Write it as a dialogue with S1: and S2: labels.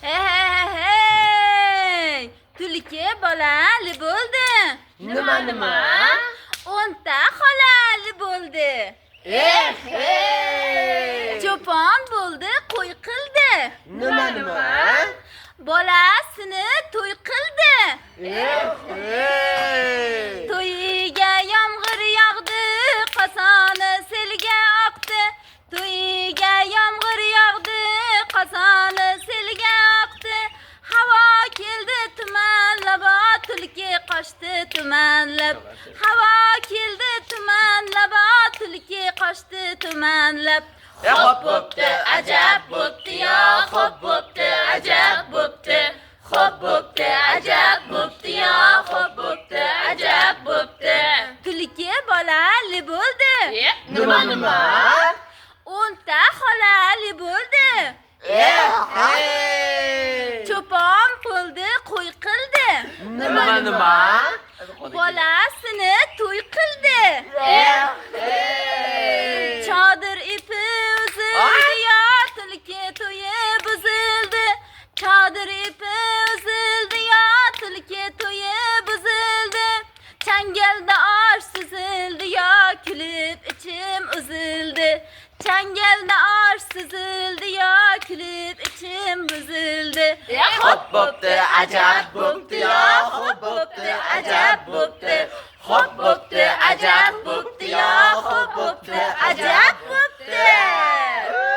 S1: Hey, tulki bolali bo'ldi.
S2: Nima?
S1: 10 ta xolali bo'ldi. Cho'pon bo'ldi, qo'y qildi.
S2: Nima?
S1: Bolasini to'y qildi. To'yiga yomg'ir yog'di, qozoni selga oqdi. To'yiga yomg'ir yog'di, qozoni selga oqdi. Havo keldi tumanlab, tulki qochdi tumanlab. Havo keldi tumanlab, tulki qochdi tumanlab.
S2: Xo'p bo'pti, ajab bo'pti, yo xo'p bo'pti, ajab bo'pti. Xo'p bo'pti, ajab bo'pti, yo xo'p bo'pti, ajab bo'pti.
S1: Tulki bolali bo'ldi.
S2: Nima?
S1: 10 ta xolali bo'ldi. Cho'pon bo'ldi, qo'y qildi.
S2: Nima?
S1: Bolasini to'y qildi. Chodir ipi uzildi, yo tulki to'yi buzildi. Chodir ipi uzildi, yo tulki to'yi buzildi. Changalda osh suzildi, yo kulib ichim uzildi. Changalda osh suzildi, yo kulib ichim buzildi.
S2: Xo'p bo'pti, ajab bo'pti, yo xo'p bo'pti, ajab bo'pti. Xo'p bo'pti, ajab bo'pti, yo xo'p bo'pti, ajab bo'pti.